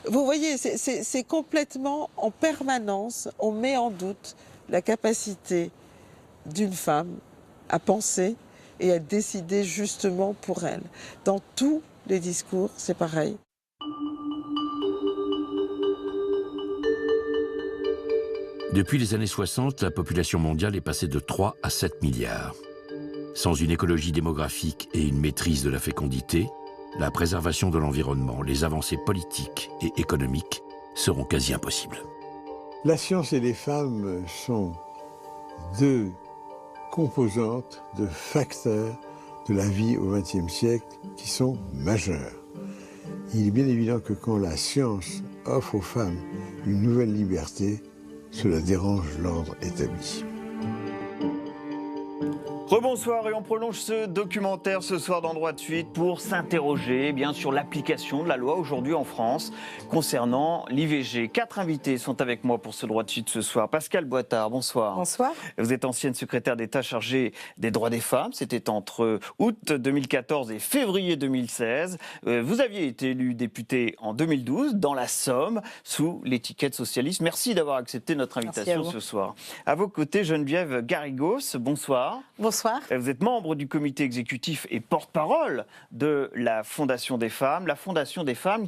Vous voyez, c'est complètement en permanence, on met en doute la capacité d'une femme à penser et à décider justement pour elle. Dans tous les discours, c'est pareil. Depuis les années 60, la population mondiale est passée de 3 à 7 milliards. Sans une écologie démographique et une maîtrise de la fécondité, la préservation de l'environnement, les avancées politiques et économiques seront quasi impossibles. La science et les femmes sont deux composantes, de facteurs de la vie au XXe siècle qui sont majeurs. Il est bien évident que quand la science offre aux femmes une nouvelle liberté, cela dérange l'ordre établi. Rebonsoir, et on prolonge ce documentaire ce soir dans Droit de Suite pour s'interroger sur l'application de la loi aujourd'hui en France concernant l'IVG. 4 invités sont avec moi pour ce Droit de Suite ce soir. Pascale Boitard, bonsoir. Bonsoir. Vous êtes ancienne secrétaire d'État chargée des droits des femmes. C'était entre août 2014 et février 2016. Vous aviez été élue députée en 2012 dans la Somme sous l'étiquette socialiste. Merci d'avoir accepté notre invitation ce soir. À vos côtés, Geneviève Garrigos, bonsoir. Bonsoir. Vous êtes membre du comité exécutif et porte-parole de la Fondation des femmes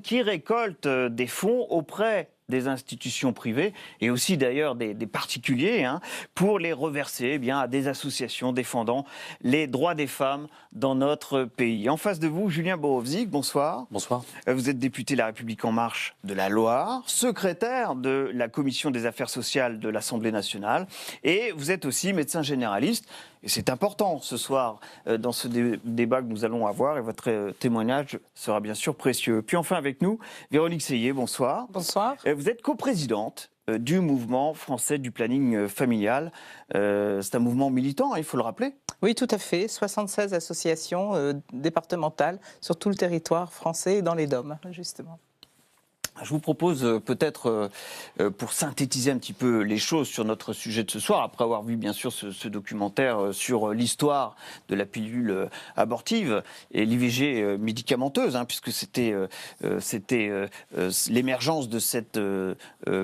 qui récolte des fonds auprès des institutions privées et aussi d'ailleurs des particuliers pour les reverser à des associations défendant les droits des femmes dans notre pays. En face de vous, Julien Borovzik, bonsoir. Bonsoir. Vous êtes député La République En Marche de la Loire, secrétaire de la Commission des affaires sociales de l'Assemblée nationale et vous êtes aussi médecin généraliste. Et c'est important ce soir dans ce débat que nous allons avoir et votre témoignage sera bien sûr précieux. Puis enfin avec nous, Véronique Seyé, bonsoir. Bonsoir. Vous êtes coprésidente du mouvement français du planning familial. C'est un mouvement militant, il faut le rappeler. Oui, tout à fait. 76 associations départementales sur tout le territoire français et dans les DOM, justement. Je vous propose peut-être, pour synthétiser un petit peu les choses sur notre sujet de ce soir, après avoir vu bien sûr ce documentaire sur l'histoire de la pilule abortive et l'IVG médicamenteuse, puisque c'était l'émergence de cette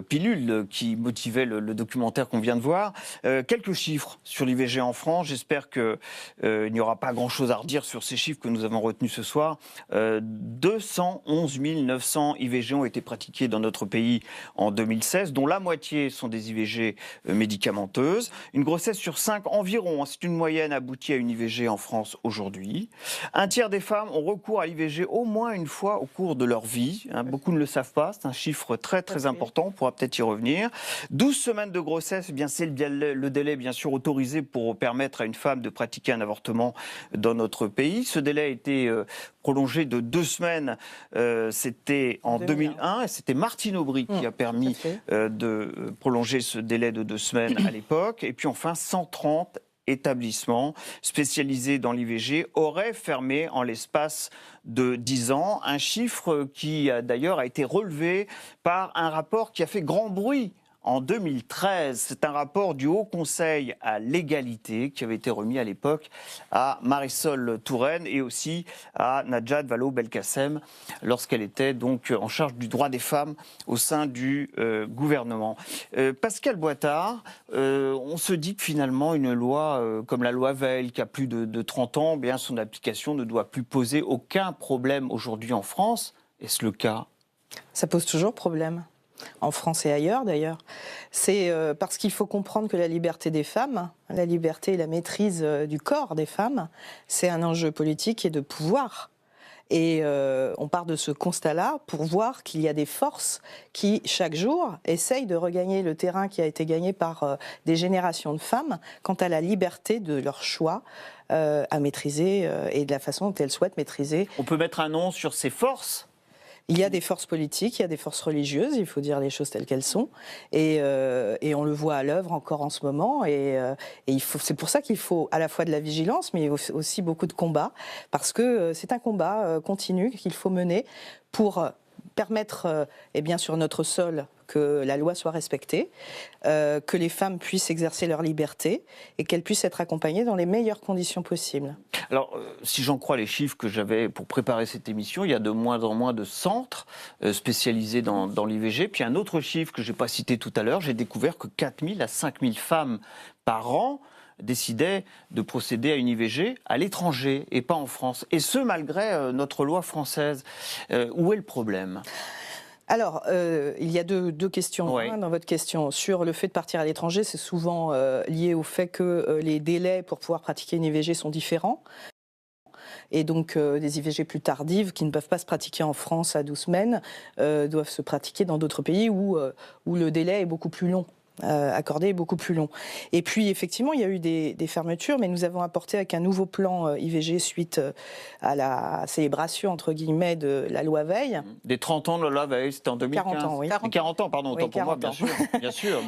pilule qui motivait le documentaire qu'on vient de voir. Quelques chiffres sur l'IVG en France. J'espère qu'il n'y aura pas grand-chose à redire sur ces chiffres que nous avons retenus ce soir. 211 900 IVG ont été pratiquées dans notre pays en 2016, dont la moitié sont des IVG médicamenteuses. Une grossesse sur 5 environ, c'est une moyenne, aboutie à une IVG en France aujourd'hui. Un tiers des femmes ont recours à l'IVG au moins une fois au cours de leur vie. Beaucoup ne le savent pas, c'est un chiffre très très important, on pourra peut-être y revenir. 12 semaines de grossesse, c'est le délai bien sûr autorisé pour permettre à une femme de pratiquer un avortement dans notre pays. Ce délai a été prolongé de 2 semaines, c'était en 2001, et c'était Martine Aubry qui a permis de prolonger ce délai de 2 semaines à l'époque. Et puis enfin, 130 établissements spécialisés dans l'IVG auraient fermé en l'espace de 10 ans, un chiffre qui d'ailleurs a été relevé par un rapport qui a fait grand bruit en 2013. C'est un rapport du Haut Conseil à l'égalité qui avait été remis à l'époque à Marisol Touraine et aussi à Najat Vallaud-Belkacem lorsqu'elle était donc en charge du droit des femmes au sein du gouvernement. Pascale Boitard, on se dit que finalement une loi comme la loi Veil qui a plus de 30 ans, son application ne doit plus poser aucun problème aujourd'hui en France. Est-ce le cas ? Ça pose toujours problème. En France et ailleurs d'ailleurs. C'est parce qu'il faut comprendre que la liberté des femmes, la liberté et la maîtrise du corps des femmes, c'est un enjeu politique et de pouvoir. Et on part de ce constat-là pour voir qu'il y a des forces qui, chaque jour, essayent de regagner le terrain qui a été gagné par des générations de femmes quant à la liberté de leur choix à maîtriser et de la façon dont elles souhaitent maîtriser. On peut mettre un nom sur ces forces ? Il y a des forces politiques, il y a des forces religieuses, il faut dire les choses telles qu'elles sont. Et on le voit à l'œuvre encore en ce moment. C'est pour ça qu'il faut à la fois de la vigilance, mais aussi beaucoup de combats. Parce que c'est un combat continu qu'il faut mener pour permettre sur notre sol que la loi soit respectée, que les femmes puissent exercer leur liberté et qu'elles puissent être accompagnées dans les meilleures conditions possibles. Alors, si j'en crois les chiffres que j'avais pour préparer cette émission, il y a de moins en moins de centres spécialisés dans l'IVG. Puis un autre chiffre que je n'ai pas cité tout à l'heure, j'ai découvert que 4 000 à 5 000 femmes par an décidaient de procéder à une IVG à l'étranger et pas en France. Et ce, malgré notre loi française. Où est le problème ? Alors, il y a deux questions dans votre question. Sur le fait de partir à l'étranger, c'est souvent lié au fait que les délais pour pouvoir pratiquer une IVG sont différents. Et donc, des IVG plus tardives qui ne peuvent pas se pratiquer en France à 12 semaines doivent se pratiquer dans d'autres pays où le délai est beaucoup plus long. Accordé est beaucoup plus long. Et puis, effectivement, il y a eu des fermetures, mais nous avons apporté avec un nouveau plan IVG suite à la célébration, entre guillemets, de la loi Veil. Des 30 ans de la loi Veil, c'était en 2015. 40 ans, oui. 40 ans, pardon, autant pour moi, bien sûr. Bien sûr.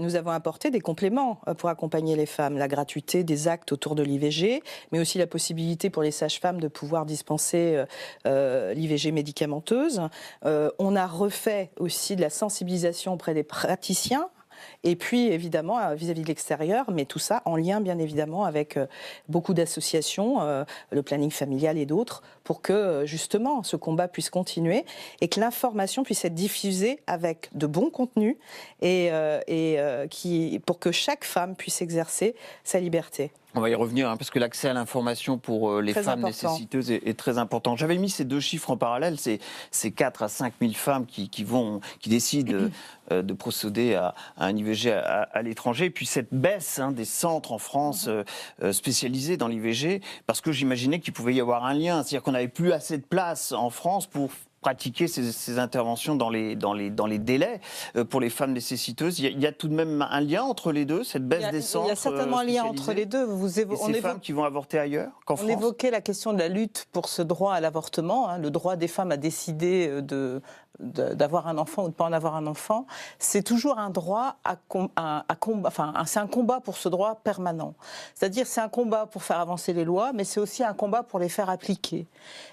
Nous avons apporté des compléments pour accompagner les femmes. La gratuité des actes autour de l'IVG, mais aussi la possibilité pour les sages-femmes de pouvoir dispenser l'IVG médicamenteuse. On a refait aussi de la sensibilisation auprès des praticiens. Et puis, évidemment, vis-à-vis de l'extérieur, mais tout ça en lien, bien évidemment, avec beaucoup d'associations, le planning familial et d'autres, pour que, justement, ce combat puisse continuer et que l'information puisse être diffusée avec de bons contenus pour que chaque femme puisse exercer sa liberté. On va y revenir, parce que l'accès à l'information pour les femmes nécessiteuses est très important. J'avais mis ces deux chiffres en parallèle, c'est 4 à 5 000 femmes qui décident de procéder à un IVG à l'étranger. Et puis cette baisse des centres en France spécialisés dans l'IVG, parce que j'imaginais qu'il pouvait y avoir un lien, c'est-à-dire qu'on n'avait plus assez de place en France pour pratiquer ces interventions dans les délais pour les femmes nécessiteuses. Il y a tout de même un lien entre les deux, cette baisse des centres. Il y a certainement un lien entre les deux. Femmes qui vont avorter ailleurs qu'en France. On évoquait la question de la lutte pour ce droit à l'avortement, le droit des femmes à décider d'avoir un enfant ou de ne pas en avoir un enfant. C'est toujours un droit c'est un combat pour ce droit permanent. C'est-à-dire c'est un combat pour faire avancer les lois, mais c'est aussi un combat pour les faire appliquer.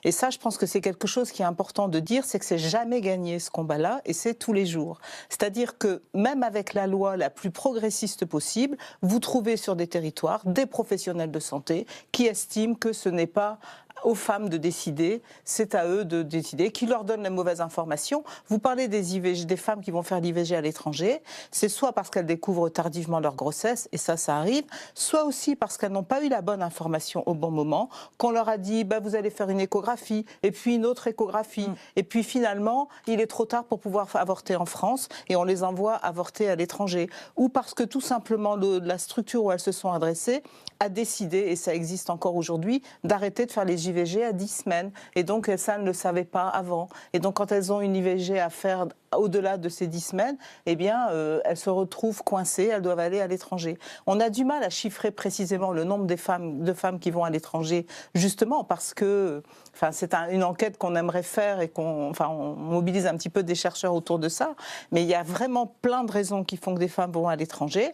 Et ça, je pense que c'est quelque chose qui est important de dire, c'est que c'est jamais gagné ce combat-là, et c'est tous les jours. C'est-à-dire que même avec la loi la plus progressiste possible, vous trouvez sur des territoires des professionnels de santé qui estiment que ce n'est pas aux femmes de décider, c'est à eux de décider, qui leur donnent les mauvaises informations. Vous parlez des IVG, des femmes qui vont faire l'IVG à l'étranger, c'est soit parce qu'elles découvrent tardivement leur grossesse, et ça arrive, soit aussi parce qu'elles n'ont pas eu la bonne information au bon moment, qu'on leur a dit vous allez faire une échographie, et puis une autre échographie, et puis finalement, il est trop tard pour pouvoir avorter en France, et on les envoie avorter à l'étranger. Ou parce que tout simplement la structure où elles se sont adressées a décidé, et ça existe encore aujourd'hui, d'arrêter de faire les IVG à 10 semaines. Et donc, ça, elles ne le savaient pas avant. Et donc, quand elles ont une IVG à faire au-delà de ces 10 semaines, eh bien, elles se retrouvent coincées, elles doivent aller à l'étranger. On a du mal à chiffrer précisément le nombre de femmes qui vont à l'étranger, justement parce que c'est une enquête qu'on aimerait faire et on mobilise un petit peu des chercheurs autour de ça, mais il y a vraiment plein de raisons qui font que des femmes vont à l'étranger,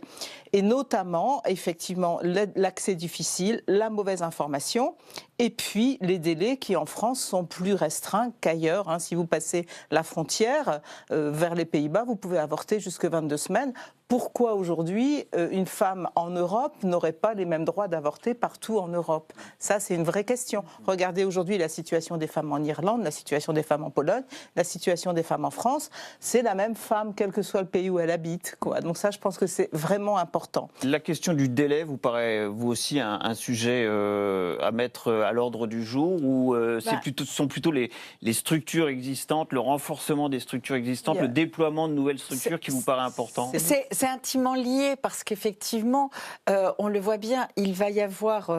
et notamment, effectivement, l'accès difficile, la mauvaise information, et puis les délais qui, en France, sont plus restreints qu'ailleurs. Si vous passez la frontière vers les Pays-Bas, vous pouvez avorter jusque 22 semaines. Pourquoi aujourd'hui une femme en Europe n'aurait pas les mêmes droits d'avorter partout en Europe? Ça, c'est une vraie question. Regardez aujourd'hui la situation des femmes en Irlande, la situation des femmes en Pologne, la situation des femmes en France. C'est la même femme, quel que soit le pays où elle habite, Donc ça, je pense que c'est vraiment important. La question du délai vous paraît, vous aussi, un sujet à mettre à l'ordre du jour, ou ce sont plutôt les structures existantes, le renforcement des structures existantes, le déploiement de nouvelles structures qui vous paraît important? C'est intimement lié parce qu'effectivement, on le voit bien, il va y avoir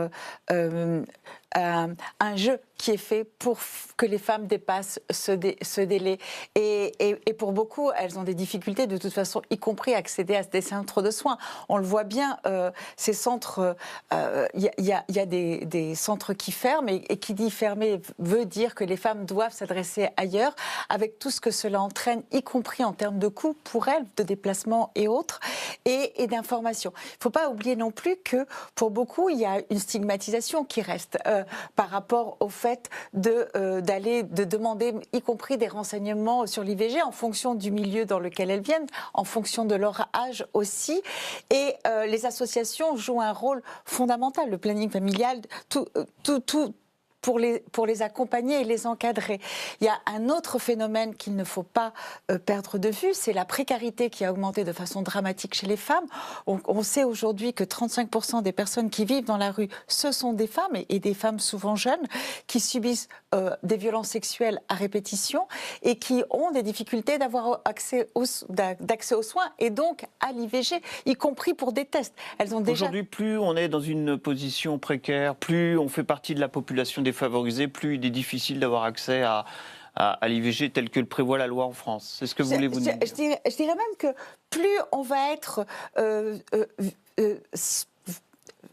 un jeu qui est fait pour que les femmes dépassent ce délai. Et pour beaucoup, elles ont des difficultés de toute façon, y compris à accéder à des centres de soins. On le voit bien, ces centres, il y a des centres qui ferment, et qui dit fermer veut dire que les femmes doivent s'adresser ailleurs, avec tout ce que cela entraîne, y compris en termes de coûts pour elles, de déplacement et autres, et d'information. Il ne faut pas oublier non plus que pour beaucoup, il y a une stigmatisation qui reste par rapport au fait fait de demander, y compris des renseignements sur l'IVG en fonction du milieu dans lequel elles viennent, en fonction de leur âge aussi. Et les associations jouent un rôle fondamental. Le planning familial, tout pour les accompagner et les encadrer. Il y a un autre phénomène qu'il ne faut pas perdre de vue, c'est la précarité qui a augmenté de façon dramatique chez les femmes. On sait aujourd'hui que 35% des personnes qui vivent dans la rue, ce sont des femmes, et des femmes souvent jeunes, qui subissent des violences sexuelles à répétition et qui ont des difficultés d'avoir accès aux soins et donc à l'IVG, y compris pour des tests. Aujourd'hui, plus on est dans une position précaire, plus on fait partie de la population défavorisée, plus il est difficile d'avoir accès à l'IVG tel que le prévoit la loi en France. C'est ce que vous voulez vous dire? Je dirais même que plus on va être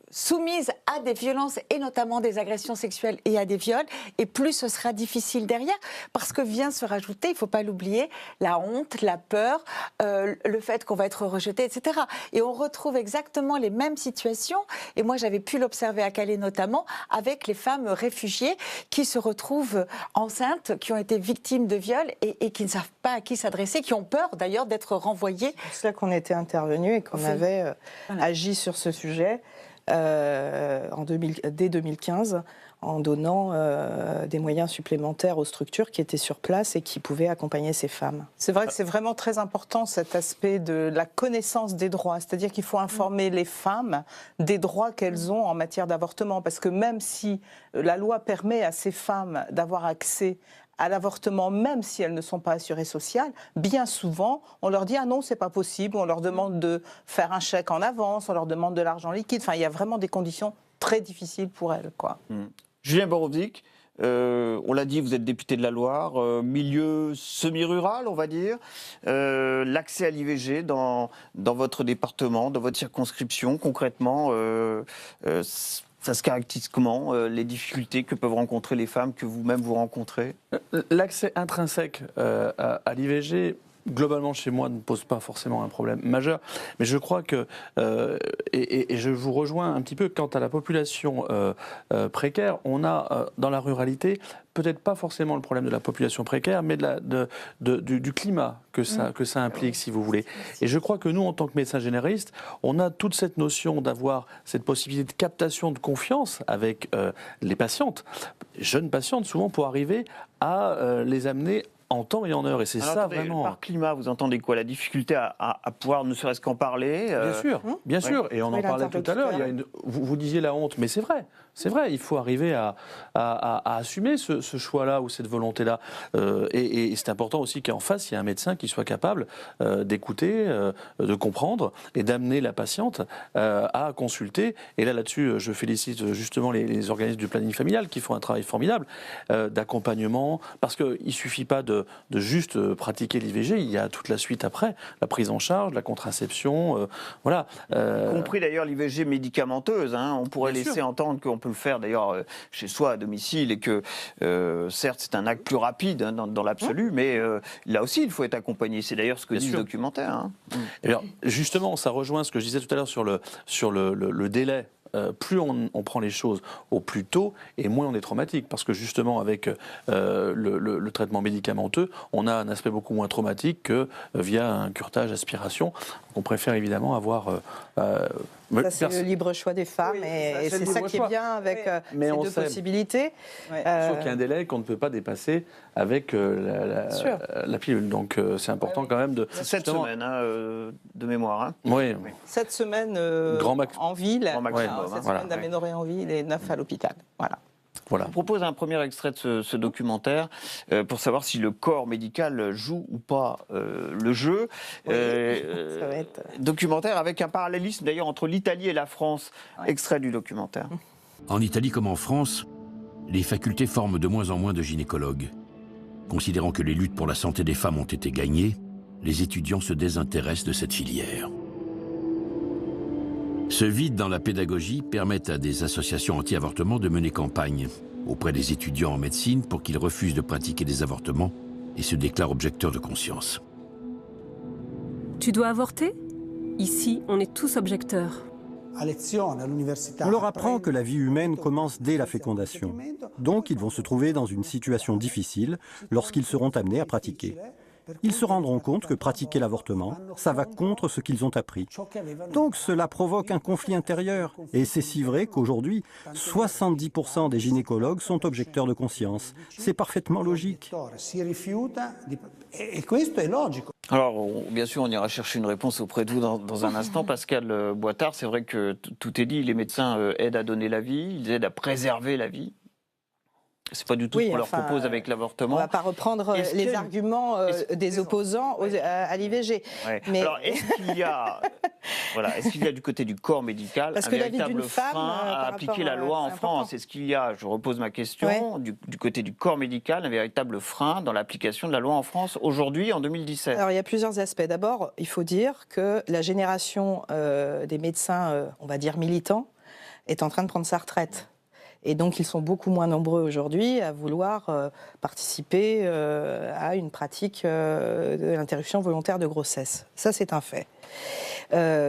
soumise à des violences et notamment des agressions sexuelles et à des viols, et plus ce sera difficile derrière, parce que vient se rajouter, il ne faut pas l'oublier, la honte, la peur, le fait qu'on va être rejeté, etc. Et on retrouve exactement les mêmes situations, et moi j'avais pu l'observer à Calais notamment, avec les femmes réfugiées qui se retrouvent enceintes, qui ont été victimes de viols et qui ne savent pas à qui s'adresser, qui ont peur d'ailleurs d'être renvoyées. C'est pour ça qu'on était intervenu et qu'on avait agi sur ce sujet. Dès 2015, en donnant des moyens supplémentaires aux structures qui étaient sur place et qui pouvaient accompagner ces femmes. C'est vrai que c'est vraiment très important cet aspect de la connaissance des droits, c'est-à-dire qu'il faut informer les femmes des droits qu'elles ont en matière d'avortement, parce que même si la loi permet à ces femmes d'avoir accès à l'avortement, même si elles ne sont pas assurées sociales, bien souvent, on leur dit « Ah non, c'est pas possible », on leur demande de faire un chèque en avance, on leur demande de l'argent liquide. Enfin, il y a vraiment des conditions très difficiles pour elles, quoi. Julien Borowczyk, on l'a dit, vous êtes député de la Loire, milieu semi-rural, on va dire. L'accès à l'IVG dans votre département, dans votre circonscription, concrètement, ça se caractérise comment, les difficultés que peuvent rencontrer les femmes que vous-même vous rencontrez? L'accès intrinsèque à l'IVG, globalement chez moi, ne pose pas forcément un problème majeur. Mais je crois que, et je vous rejoins un petit peu, quant à la population précaire, on a dans la ruralité peut-être pas forcément le problème de la population précaire, mais du climat que ça implique, si vous voulez. Et je crois que nous, en tant que médecins généralistes, on a toute cette notion d'avoir cette possibilité de captation de confiance avec les patientes, jeunes patientes, souvent pour arriver à les amener en temps et en heure, et c'est ça attendez, vraiment. Par climat, vous entendez quoi? La difficulté à pouvoir ne serait-ce qu'en parler Bien sûr, et on en parlait tout à l'heure. Vous disiez la honte, mais c'est vrai, il faut arriver à assumer ce choix-là ou cette volonté-là. Et c'est important aussi qu'en face, il y ait un médecin qui soit capable d'écouter, de comprendre et d'amener la patiente à consulter. Et là-dessus, je félicite justement les organismes du planning familial qui font un travail formidable d'accompagnement, parce qu'il ne suffit pas de juste pratiquer l'IVG, il y a toute la suite après, la prise en charge, la contraception, voilà. Y compris d'ailleurs l'IVG médicamenteuse, hein. On pourrait laisser entendre qu'on peut le faire d'ailleurs chez soi à domicile et que certes c'est un acte plus rapide hein, dans l'absolu, mais là aussi il faut être accompagné, c'est d'ailleurs ce que dit le documentaire. Hein. Et alors, justement, ça rejoint ce que je disais tout à l'heure sur le délai. Plus on prend les choses au plus tôt et moins on est traumatique, parce que justement avec le traitement médicamenteux, on a un aspect beaucoup moins traumatique que via un curetage, aspiration. On préfère évidemment avoir... ça, c'est le libre choix des femmes, et c'est ça qui est bien avec ces deux possibilités. Sauf qu'il y a un délai qu'on ne peut pas dépasser avec la pilule. Donc c'est important quand même de... 7 semaines de mémoire. Hein. Oui. 7 semaines en ville, 7 semaines d'aménorrhée en ville et 9 à l'hôpital. Voilà. Voilà. Je vous propose un premier extrait de ce documentaire pour savoir si le corps médical joue ou pas le jeu. Ça va être... Documentaire avec un parallélisme d'ailleurs entre l'Italie et la France. Extrait du documentaire. En Italie comme en France, les facultés forment de moins en moins de gynécologues. Considérant que les luttes pour la santé des femmes ont été gagnées, les étudiants se désintéressent de cette filière. Ce vide dans la pédagogie permet à des associations anti-avortement de mener campagne auprès des étudiants en médecine pour qu'ils refusent de pratiquer des avortements et se déclarent objecteurs de conscience. Tu dois avorter? Ici, on est tous objecteurs. On leur apprend que la vie humaine commence dès la fécondation. Donc ils vont se trouver dans une situation difficile lorsqu'ils seront amenés à pratiquer. Ils se rendront compte que pratiquer l'avortement, ça va contre ce qu'ils ont appris. Donc cela provoque un conflit intérieur. Et c'est si vrai qu'aujourd'hui, 70% des gynécologues sont objecteurs de conscience. C'est parfaitement logique. Alors, bien sûr, on ira chercher une réponse auprès de vous dans un instant. Pascal Boitard, c'est vrai que tout est dit. Les médecins aident à donner la vie, ils aident à préserver la vie. C'est pas du tout ce qu'on leur propose avec l'avortement. On ne va pas reprendre les arguments des opposants à l'IVG. Ouais. Mais... Alors, est-ce qu'il y a du côté du corps médical un véritable frein à appliquer la loi en France? Est-ce qu'il y a, je repose ma question, du côté du corps médical, un véritable frein dans l'application de la loi en France aujourd'hui, en 2017? Alors, il y a plusieurs aspects. D'abord, il faut dire que la génération des médecins, on va dire militants, est en train de prendre sa retraite. Et donc, ils sont beaucoup moins nombreux aujourd'hui à vouloir participer à une pratique de l'interruption volontaire de grossesse. Ça, c'est un fait.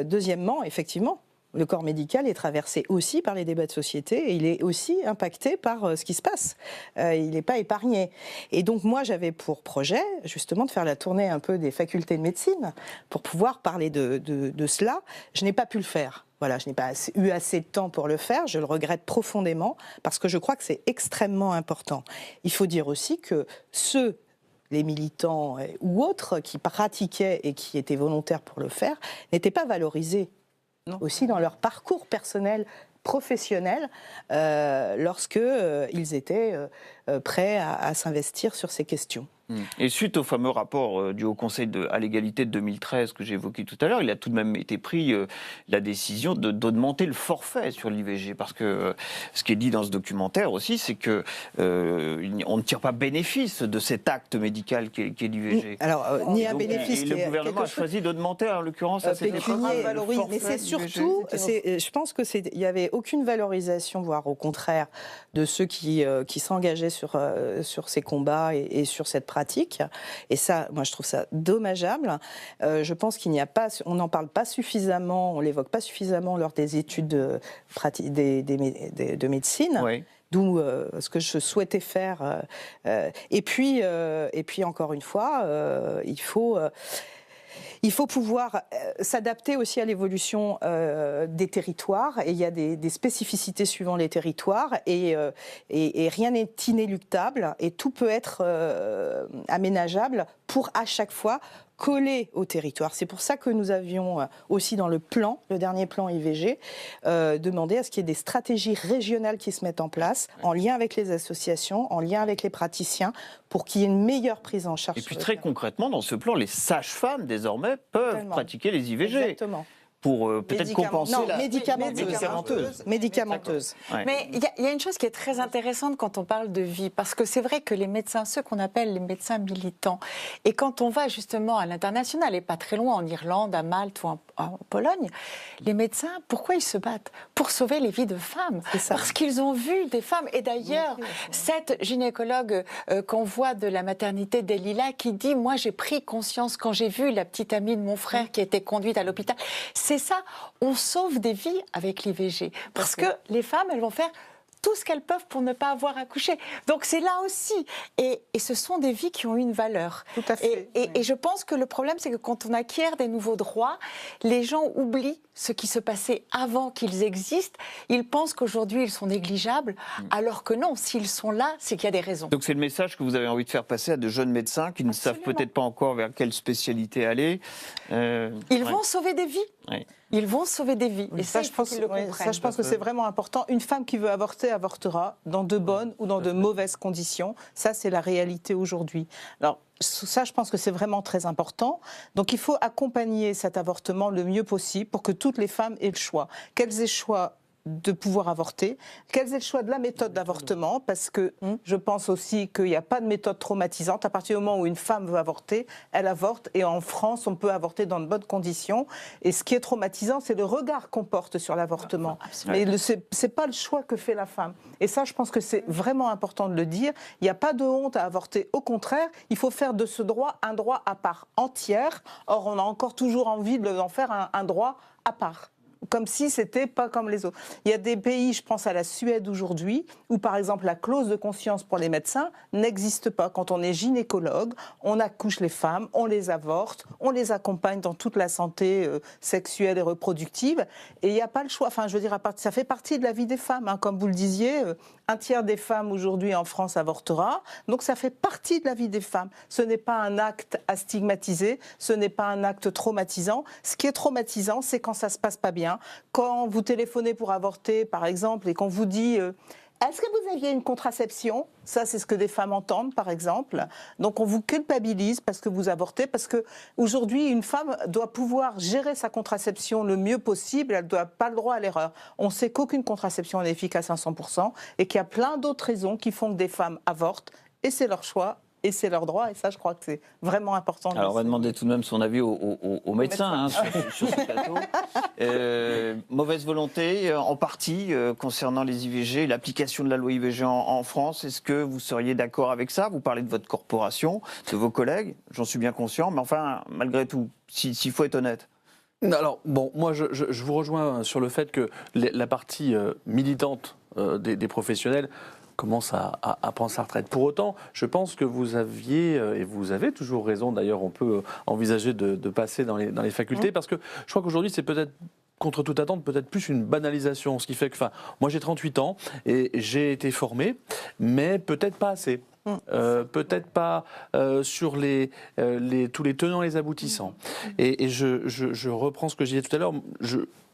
Deuxièmement, effectivement, le corps médical est traversé aussi par les débats de société et il est aussi impacté par ce qui se passe. Il n'est pas épargné. Et donc, moi, j'avais pour projet, justement, de faire la tournée un peu des facultés de médecine pour pouvoir parler de cela. Je n'ai pas pu le faire. Voilà, je n'ai pas eu assez de temps pour le faire, je le regrette profondément, parce que je crois que c'est extrêmement important. Il faut dire aussi que les militants ou autres qui pratiquaient et qui étaient volontaires pour le faire, n'étaient pas valorisés aussi dans leur parcours personnel, professionnel, lorsque ils étaient prêts à s'investir sur ces questions. Et suite au fameux rapport du Haut Conseil à l'égalité de 2013 que j'ai évoqué tout à l'heure, il a tout de même été pris la décision d'augmenter le forfait sur l'IVG. Parce que ce qui est dit dans ce documentaire aussi, c'est qu'on ne tire pas bénéfice de cet acte médical qui est l'IVG. Alors, ni un bénéfice. Et le gouvernement a choisi d'augmenter, en l'occurrence, à cette époque. Mais c'est surtout, je pense qu'il n'y avait aucune valorisation, voire au contraire, de ceux qui s'engageaient sur ces combats et sur cette pratique. Et ça, moi, je trouve ça dommageable. Je pense qu'il n'y a pas, on n'en parle pas suffisamment, on l'évoque pas suffisamment lors des études de médecine. Oui. D'où ce que je souhaitais faire. Et puis, encore une fois, il faut pouvoir s'adapter aussi à l'évolution des territoires. Et il y a des spécificités suivant les territoires. Et rien n'est inéluctable. Et tout peut être aménageable pour, à chaque fois, coller au territoire. C'est pour ça que nous avions aussi dans le dernier plan IVG, demandé à ce qu'il y ait des stratégies régionales qui se mettent en place, en lien avec les associations, en lien avec les praticiens, pour qu'il y ait une meilleure prise en charge. Et puis très concrètement, dans ce plan, les sages-femmes, désormais, peuvent pratiquer les IVG. Exactement. Pour peut-être compenser la médicamenteuse. Ouais. Mais il y a une chose qui est très intéressante quand on parle de vie, parce que c'est vrai que les médecins, ceux qu'on appelle les médecins militants, et quand on va justement à l'international, et pas très loin, en Irlande, à Malte ou en Pologne, les médecins, pourquoi ils se battent? Pour sauver les vies de femmes. Parce qu'ils ont vu des femmes. Et d'ailleurs, cette gynécologue qu'on voit de la maternité d'Elila qui dit « Moi, j'ai pris conscience quand j'ai vu la petite amie de mon frère qui était conduite à l'hôpital. » C'est ça, on sauve des vies avec l'IVG. Parce que les femmes, elles vont faire tout ce qu'elles peuvent pour ne pas avoir accouché. Donc c'est là aussi. Et ce sont des vies qui ont une valeur. Tout à fait. Et je pense que le problème, c'est que quand on acquiert des nouveaux droits, les gens oublient ce qui se passait avant qu'ils existent. Ils pensent qu'aujourd'hui, ils sont négligeables, alors que non, s'ils sont là, c'est qu'il y a des raisons. Donc c'est le message que vous avez envie de faire passer à de jeunes médecins qui ne savent peut-être pas encore vers quelle spécialité aller. Ils vont sauver des vies. Ouais. Ils vont sauver des vies. Et ça, je pense que c'est vraiment important. Une femme qui veut avorter, avortera dans de bonnes ou dans de mauvaises conditions. Ça, c'est la réalité aujourd'hui. Alors, ça, je pense que c'est vraiment très important. Donc, il faut accompagner cet avortement le mieux possible pour que toutes les femmes aient le choix. Qu'elles aient le choix de pouvoir avorter, qu'elles aient le choix de la méthode d'avortement, parce que je pense aussi qu'il n'y a pas de méthode traumatisante. À partir du moment où une femme veut avorter, elle avorte, et en France, on peut avorter dans de bonnes conditions. Et ce qui est traumatisant, c'est le regard qu'on porte sur l'avortement. Mais c'est pas le choix que fait la femme. Et ça, je pense que c'est vraiment important de le dire. Il n'y a pas de honte à avorter. Au contraire, il faut faire de ce droit un droit à part entière. Or, on a encore toujours envie d'en faire un droit à part. comme si c'était pas comme les autres. Il y a des pays, je pense à la Suède aujourd'hui, où par exemple la clause de conscience pour les médecins n'existe pas. Quand on est gynécologue, on accouche les femmes, on les avorte, on les accompagne dans toute la santé sexuelle et reproductive, et il n'y a pas le choix. Enfin, je veux dire, ça fait partie de la vie des femmes, hein. Comme vous le disiez, un tiers des femmes aujourd'hui en France avortera, donc ça fait partie de la vie des femmes. Ce n'est pas un acte à stigmatiser, ce n'est pas un acte traumatisant. Ce qui est traumatisant, c'est quand ça se passe pas bien. Quand vous téléphonez pour avorter, par exemple, et qu'on vous dit est-ce que vous aviez une contraception ? Ça, c'est ce que des femmes entendent, par exemple. Donc, on vous culpabilise parce que vous avortez, parce qu'aujourd'hui, une femme doit pouvoir gérer sa contraception le mieux possible, elle ne doit pas le droit à l'erreur. On sait qu'aucune contraception n'est efficace à 100% et qu'il y a plein d'autres raisons qui font que des femmes avortent, et c'est leur choix. Et c'est leur droit, et ça, je crois que c'est vraiment important. Alors, on va demander tout de même son avis aux médecins hein, sur ce plateau. Mauvaise volonté, en partie, concernant les IVG, l'application de la loi IVG en France. Est-ce que vous seriez d'accord avec ça ? Vous parlez de votre corporation, de vos collègues, j'en suis bien conscient, mais enfin, malgré tout, s'il faut être honnête. Alors, bon, moi, je vous rejoins sur le fait que la partie militante des professionnels commence à prendre sa retraite. Pour autant, je pense que vous aviez, et vous avez toujours raison, d'ailleurs on peut envisager de passer dans les facultés, parce que je crois qu'aujourd'hui c'est peut-être, contre toute attente, peut-être plus une banalisation, ce qui fait que, moi j'ai 38 ans et j'ai été formé, mais peut-être pas assez. Peut-être pas sur tous les tenants et les aboutissants. Et je reprends ce que je disais tout à l'heure.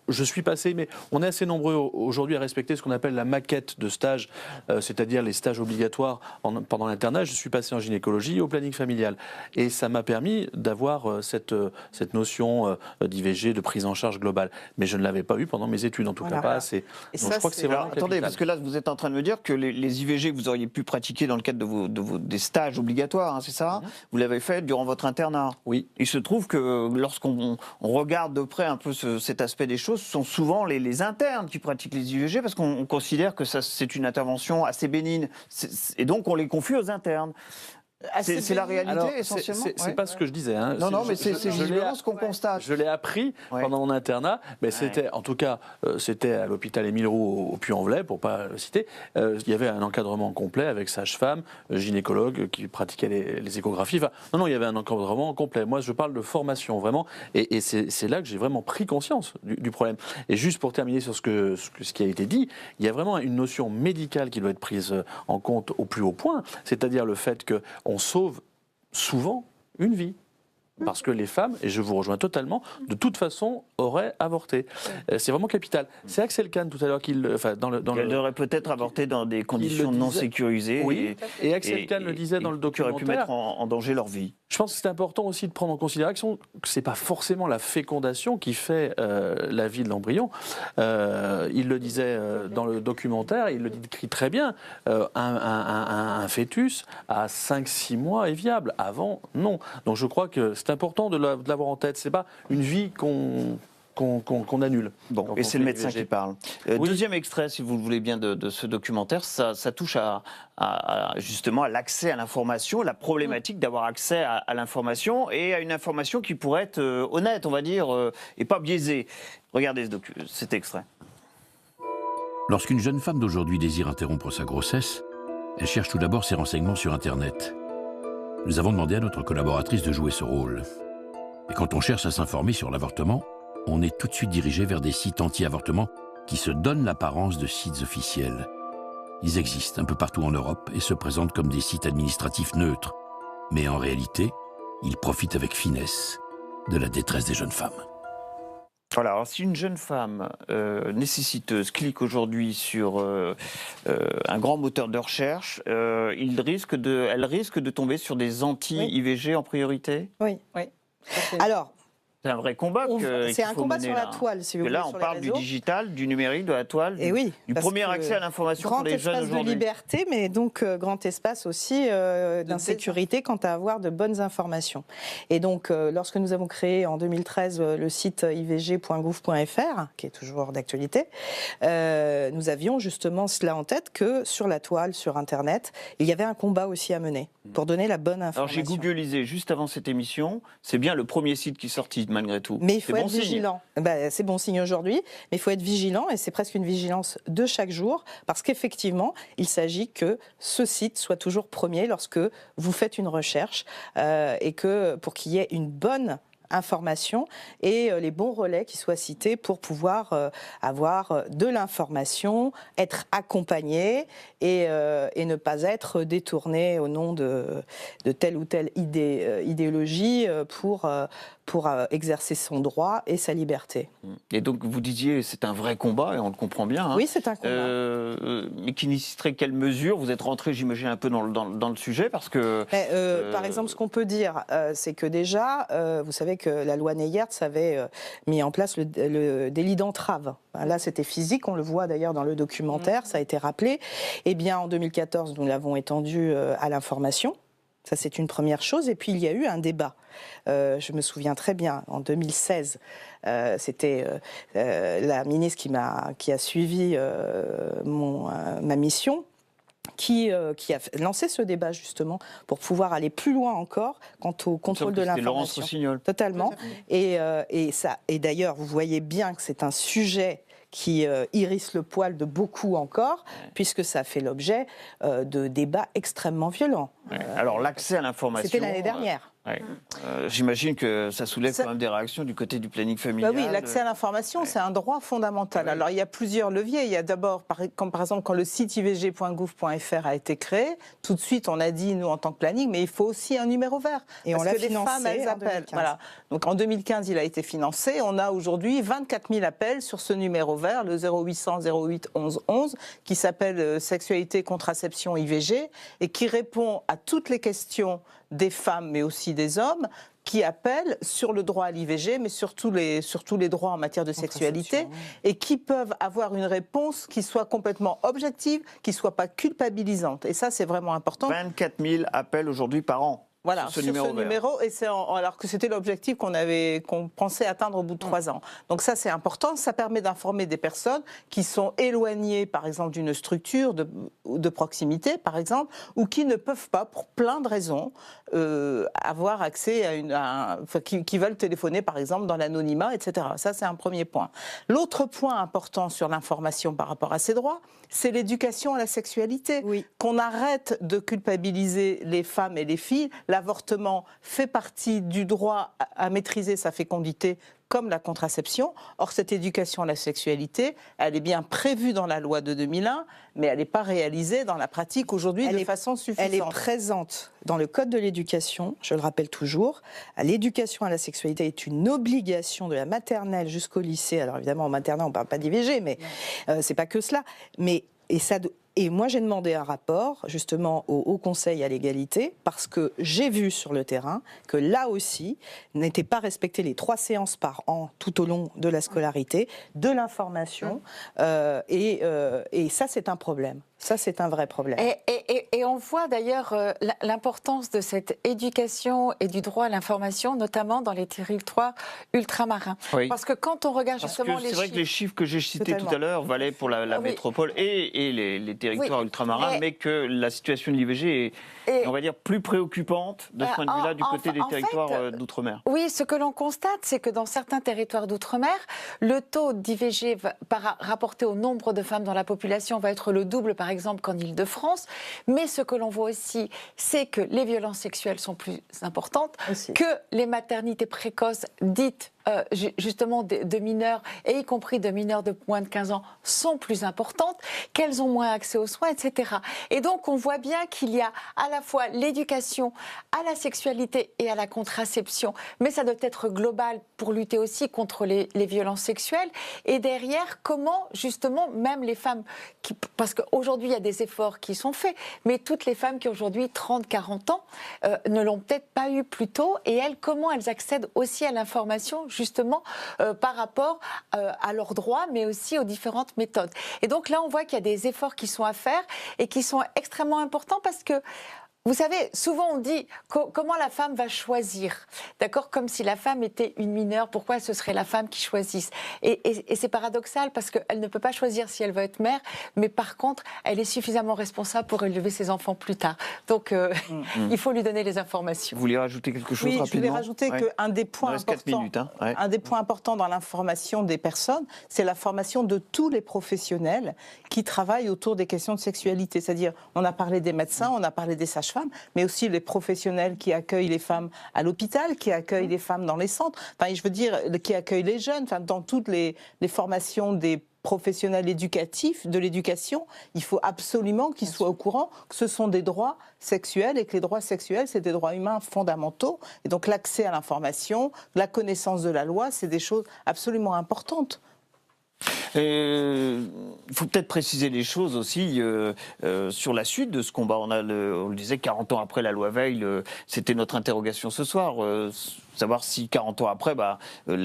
Je suis passé, mais on est assez nombreux aujourd'hui à respecter ce qu'on appelle la maquette de stage, c'est-à-dire les stages obligatoires pendant l'internat. Je suis passé en gynécologie au planning familial. Et ça m'a permis d'avoir cette notion d'IVG, de prise en charge globale. Mais je ne l'avais pas eu pendant mes études, en tout cas pas assez. Et donc ça, je crois que c'est vraiment attendez, parce que là, vous êtes en train de me dire que les IVG que vous auriez pu pratiquer dans le cadre des stages obligatoires, hein, c'est ça ? Vous l'avez fait durant votre internat. Oui. Il se trouve que lorsqu'on regarde de près un peu cet aspect des choses, ce sont souvent les internes qui pratiquent les IVG parce qu'on considère que c'est une intervention assez bénigne. Et donc, on les confie aux internes. C'est la réalité. Alors, essentiellement. C'est pas ce que je disais. Hein. Non, mais c'est justement ce qu'on constate. Je l'ai appris pendant mon internat, mais c'était, en tout cas, c'était à l'hôpital Émile Roux au Puy-en-Velay, pour pas le citer. Il y avait un encadrement complet avec sage-femme, gynécologue qui pratiquait les échographies. Enfin, non, il y avait un encadrement complet. Moi, je parle de formation vraiment, et c'est là que j'ai vraiment pris conscience du problème. Et juste pour terminer sur ce qui a été dit, il y a vraiment une notion médicale qui doit être prise en compte au plus haut point, c'est-à-dire le fait que on sauve souvent une vie. Parce que les femmes, et je vous rejoins totalement, de toute façon auraient avorté. C'est vraiment capital. C'est Axel Kahn tout à l'heure qui Elle aurait peut-être avorté dans des conditions non sécurisées. Oui, et Axel Kahn le disait dans le documentaire. Qui aurait pu mettre en danger leur vie. Je pense que c'est important aussi de prendre en considération que ce n'est pas forcément la fécondation qui fait la vie de l'embryon. Il le disait dans le documentaire, il le décrit très bien. Un fœtus à 5-6 mois est viable. Avant, non. Donc je crois que c'est important de l'avoir en tête. Ce n'est pas une vie qu'on annule. Bon, et c'est le médecin qui parle. Oui. Deuxième extrait, si vous le voulez bien, de ce documentaire, ça touche justement à l'accès à l'information, la problématique d'avoir accès à l'information et à une information qui pourrait être honnête, on va dire, et pas biaisée. Regardez cet extrait. Lorsqu'une jeune femme d'aujourd'hui désire interrompre sa grossesse, elle cherche tout d'abord ses renseignements sur Internet. Nous avons demandé à notre collaboratrice de jouer ce rôle. Et quand on cherche à s'informer sur l'avortement, on est tout de suite dirigé vers des sites anti-avortement qui se donnent l'apparence de sites officiels. Ils existent un peu partout en Europe et se présentent comme des sites administratifs neutres. Mais en réalité, ils profitent avec finesse de la détresse des jeunes femmes. Voilà, alors si une jeune femme nécessiteuse clique aujourd'hui sur un grand moteur de recherche, elle risque de tomber sur des anti-IVG en priorité ? Oui. Alors, c'est un vrai combat c'est un combat sur la toile, si vous voulez. Là, on parle du digital, du numérique, de la toile, du premier accès à l'information pour les jeunes aujourd'hui. Grand espace de liberté, mais donc grand espace aussi d'insécurité quant à avoir de bonnes informations. Et donc, lorsque nous avons créé en 2013 le site ivg.gouv.fr, qui est toujours d'actualité, nous avions justement cela en tête que sur la toile, sur Internet, il y avait un combat aussi à mener pour donner la bonne information. Alors, j'ai googlisé juste avant cette émission, c'est bien le premier site qui est sorti. malgré tout. Mais il faut être bon signe. vigilant. C'est bon signe aujourd'hui, mais il faut être vigilant, et c'est presque une vigilance de chaque jour, parce qu'effectivement, il s'agit que ce site soit toujours premier lorsque vous faites une recherche, et que pour qu'il y ait une bonne information et les bons relais qui soient cités pour pouvoir avoir de l'information, être accompagné et ne pas être détourné au nom de telle ou telle idéologie pour exercer son droit et sa liberté. Et donc vous disiez c'est un vrai combat et on le comprend bien. Hein. Oui, c'est un combat. Mais qui nécessiterait quelles mesures? Vous êtes rentré, j'imagine, un peu dans le sujet parce que... Par exemple, ce qu'on peut dire, c'est que déjà, vous savez que la loi Neyert avait mis en place le délit d'entrave. Là, c'était physique, on le voit d'ailleurs dans le documentaire, ça a été rappelé. Eh bien, en 2014, nous l'avons étendu à l'information. Ça, c'est une première chose. Et puis, il y a eu un débat. Je me souviens très bien, en 2016, c'était la ministre qui a suivi ma mission, qui a lancé ce débat justement pour pouvoir aller plus loin encore quant au contrôle de l'information. Laurence Rossignol. Totalement. Et d'ailleurs, vous voyez bien que c'est un sujet qui hérisse le poil de beaucoup encore, puisque ça fait l'objet de débats extrêmement violents. Ouais. Alors l'accès à l'information... C'était l'année dernière. Ouais. J'imagine que ça soulève quand même des réactions du côté du planning familial. Oui, l'accès à l'information, c'est un droit fondamental. Alors, il y a plusieurs leviers. Il y a d'abord, comme par exemple, quand le site ivg.gouv.fr a été créé, tout de suite, on a dit, nous, en tant que planning, mais il faut aussi un numéro vert. Et on l'a financé les femmes, elles appellent. Voilà. Donc, en 2015, il a été financé. On a aujourd'hui 24 000 appels sur ce numéro vert, le 0800 08 11 11, qui s'appelle Sexualité, contraception, IVG, et qui répond à toutes les questions des femmes, mais aussi des hommes, qui appellent sur le droit à l'IVG, mais sur tous les droits en matière de sexualité, et qui peuvent avoir une réponse qui soit complètement objective, qui ne soit pas culpabilisante. Et ça, c'est vraiment important. 24 000 appels aujourd'hui par an. Voilà, sur ce numéro, et alors que c'était l'objectif qu'on pensait atteindre au bout de 3 ans. Donc ça, c'est important. Ça permet d'informer des personnes qui sont éloignées, par exemple, d'une structure de proximité, par exemple, ou qui ne peuvent pas, pour plein de raisons, avoir accès qui veulent téléphoner, par exemple, dans l'anonymat, etc. Ça, c'est un premier point. L'autre point important sur l'information par rapport à ces droits, c'est l'éducation à la sexualité. Oui. Qu'on arrête de culpabiliser les femmes et les filles. L'avortement fait partie du droit à maîtriser sa fécondité comme la contraception. Or, cette éducation à la sexualité, elle est bien prévue dans la loi de 2001, mais elle n'est pas réalisée dans la pratique aujourd'hui de façon suffisante. Elle est présente dans le Code de l'éducation, je le rappelle toujours. L'éducation à la sexualité est une obligation de la maternelle jusqu'au lycée. Alors évidemment, en maternelle, on ne parle pas d'IVG, mais c'est pas que cela. Et moi, j'ai demandé un rapport, justement, au Haut Conseil à l'égalité, parce que j'ai vu sur le terrain que là aussi, n'étaient pas respectées les 3 séances par an tout au long de la scolarité, de l'information, et ça, c'est un problème. Ça, c'est un vrai problème. Et on voit d'ailleurs l'importance de cette éducation et du droit à l'information, notamment dans les territoires ultramarins. Oui. Parce que quand on regarde justement les chiffres... C'est vrai que les chiffres que j'ai cités tout à l'heure valaient pour la métropole et les territoires ultramarins, mais que la situation de l'IVG est, on va dire, plus préoccupante de ce point de vue-là du côté des territoires d'outre-mer. Oui, ce que l'on constate, c'est que dans certains territoires d'outre-mer, le taux d'IVG rapporté au nombre de femmes dans la population va être le double, par exemple, qu'en Île-de-France. Mais ce que l'on voit aussi, c'est que les violences sexuelles sont plus importantes, que les maternités précoces dites justement de mineurs, et y compris de mineurs de moins de 15 ans, sont plus importantes, qu'elles ont moins accès aux soins, etc. Et donc, on voit bien qu'il y a à la fois l'éducation à la sexualité et à la contraception, mais ça doit être global pour lutter aussi contre les violences sexuelles. Et derrière, comment, justement, même les femmes, parce qu'aujourd'hui, il y a des efforts qui sont faits, mais toutes les femmes qui aujourd'hui 30, 40 ans ne l'ont peut-être pas eu plus tôt, et elles, comment elles accèdent aussi à l'information, justement, par rapport à leurs droits, mais aussi aux différentes méthodes. Et donc là, on voit qu'il y a des efforts qui sont à faire et qui sont extrêmement importants parce que Vous savez, souvent on dit comment la femme va choisir, d'accord, comme si la femme était une mineure, pourquoi ce serait la femme qui choisisse. Et c'est paradoxal parce qu'elle ne peut pas choisir si elle veut être mère, mais par contre, elle est suffisamment responsable pour élever ses enfants plus tard. Donc, il faut lui donner les informations. Vous voulez rajouter quelque chose rapidement? Oui, je voulais rajouter qu'un des points importants, un des points importants dans l'information des personnes, c'est la formation de tous les professionnels qui travaillent autour des questions de sexualité. C'est-à-dire, on a parlé des médecins, on a parlé des sages-femmes, mais aussi les professionnels qui accueillent les femmes à l'hôpital, qui accueillent les femmes dans les centres, enfin, je veux dire, qui accueillent les jeunes, enfin, dans toutes les formations des professionnels éducatifs, de l'éducation, il faut absolument qu'ils soient au courant que ce sont des droits sexuels et que les droits sexuels, c'est des droits humains fondamentaux. Et donc l'accès à l'information, la connaissance de la loi, c'est des choses absolument importantes. Il faut peut-être préciser les choses aussi sur la suite de ce combat. On le disait, 40 ans après la loi Veil, c'était notre interrogation ce soir. Savoir si 40 ans après,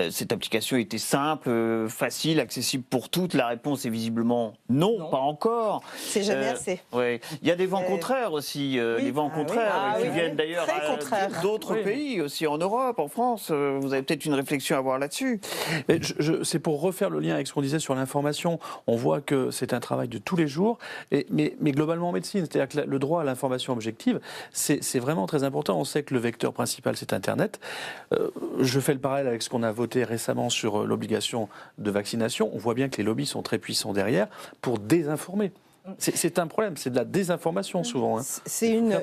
cette application était simple, facile, accessible pour toutes. La réponse est visiblement non. Pas encore. C'est jamais assez. Ouais. Il y a des vents contraires aussi, des vents contraires qui viennent d'ailleurs d'autres pays aussi, en Europe, en France. Vous avez peut-être une réflexion à avoir là-dessus. C'est pour refaire le lien avec ce qu'on disait sur l'information. On voit que c'est un travail de tous les jours, mais globalement en médecine, c'est-à-dire que le droit à l'information objective, c'est vraiment très important. On sait que le vecteur principal, c'est Internet. Je fais le parallèle avec ce qu'on a voté récemment sur l'obligation de vaccination. On voit bien que les lobbies sont très puissants derrière pour désinformer. C'est un problème, c'est de la désinformation souvent. C'est une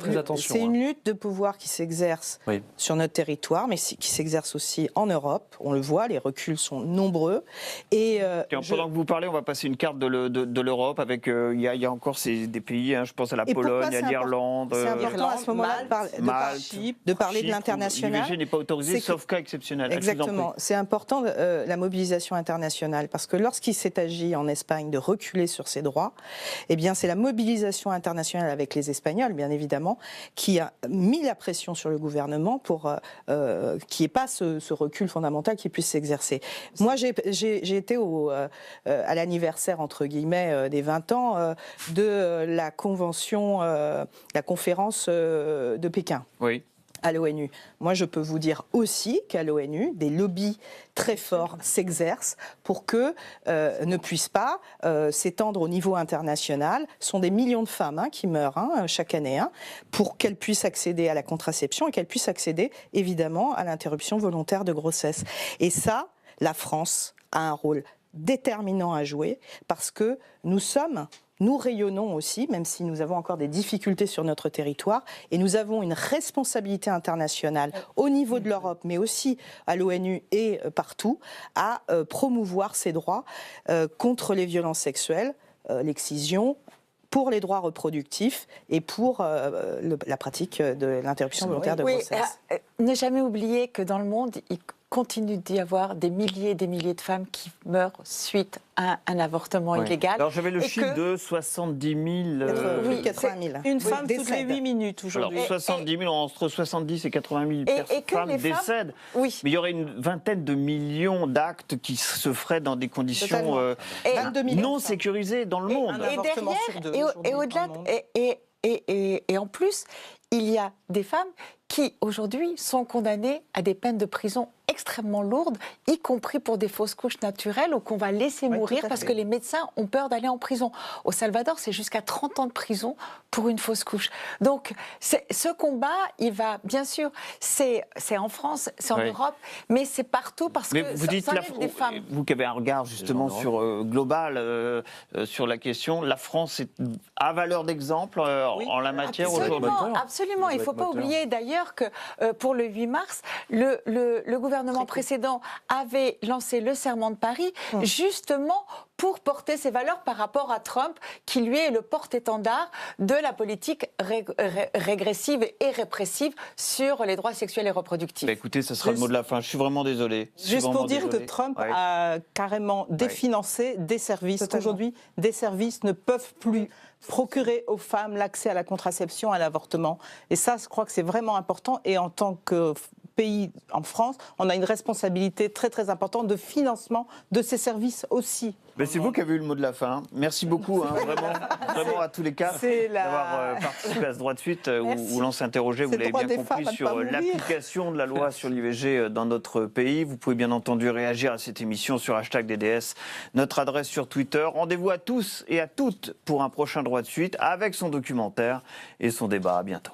lutte de pouvoir qui s'exerce sur notre territoire, mais qui s'exerce aussi en Europe. On le voit, les reculs sont nombreux. Et pendant que vous parlez, on va passer une carte de l'Europe avec. Il y a encore des pays, je pense à la Pologne, à l'Irlande. C'est important à ce moment-là de parler de l'international. L'IVG n'est pas autorisé, sauf cas exceptionnel. Exactement. C'est important la mobilisation internationale, parce que lorsqu'il s'est agi en Espagne de reculer sur ses droits, eh bien, c'est la mobilisation internationale avec les Espagnols, bien évidemment, qui a mis la pression sur le gouvernement pour qu'il n'y ait pas ce recul fondamental qui puisse s'exercer. Moi, j'ai été à l'anniversaire, entre guillemets, des 20 ans de la convention, la conférence de Pékin. Oui. À l'ONU. Moi, je peux vous dire aussi qu'à l'ONU, des lobbies très forts s'exercent pour que ne puissent pas s'étendre au niveau international. Ce sont des millions de femmes qui meurent chaque année pour qu'elles puissent accéder à la contraception et qu'elles puissent accéder, évidemment, à l'interruption volontaire de grossesse. Et ça, la France a un rôle déterminant à jouer parce que nous rayonnons aussi, même si nous avons encore des difficultés sur notre territoire, et nous avons une responsabilité internationale au niveau de l'Europe, mais aussi à l'ONU et partout, à promouvoir ces droits contre les violences sexuelles, l'excision, pour les droits reproductifs et pour la pratique de l'interruption volontaire de grossesse. Ne jamais oublier que dans le monde, il continue d'y avoir des milliers et des milliers de femmes qui meurent suite à un avortement illégal. Alors j'avais le chiffre de 70 000... 80 000. Une femme toutes les 8 minutes aujourd'hui. Alors 70 000, entre 70 et 80 000 femmes décèdent. Mais il y aurait une vingtaine de millions d'actes qui se feraient dans des conditions non sécurisées dans le monde. Et au-delà, et en plus, il y a des femmes qui, aujourd'hui, sont condamnées à des peines de prison extrêmement lourdes, y compris pour des fausses couches naturelles ou qu'on va laisser mourir parce que les médecins ont peur d'aller en prison. Au Salvador, c'est jusqu'à 30 ans de prison pour une fausse couche. Donc, ce combat, il va, bien sûr, c'est en France, c'est en Europe, mais c'est partout parce que vous dites des femmes. Vous qui avez un regard justement global sur la question, la France a valeur d'exemple en la matière aujourd'hui. Absolument. Il ne faut pas oublier d'ailleurs que pour le 8 mars, le gouvernement précédent avait lancé le serment de Paris justement pour porter ses valeurs par rapport à Trump, qui lui est le porte-étendard de la politique régressive et répressive sur les droits sexuels et reproductifs. Écoutez, ce sera le mot de la fin. Je suis vraiment désolé. Juste pour dire que Trump a carrément définancé des services. Aujourd'hui, des services ne peuvent plus procurer aux femmes l'accès à la contraception, à l'avortement. Et ça, je crois que c'est vraiment important. Et en tant que pays, en France, on a une responsabilité très très importante de financement de ces services aussi. Ben, c'est vous qui avez eu le mot de la fin. Merci beaucoup, vraiment à tous les quatre d'avoir participé à ce droit de suite où l'on s'interrogeait, vous l'avez bien compris, sur l'application de la loi sur l'IVG dans notre pays. Vous pouvez bien entendu réagir à cette émission sur #DDS, notre adresse sur Twitter. Rendez-vous à tous et à toutes pour un prochain droit de suite avec son documentaire et son débat. À bientôt.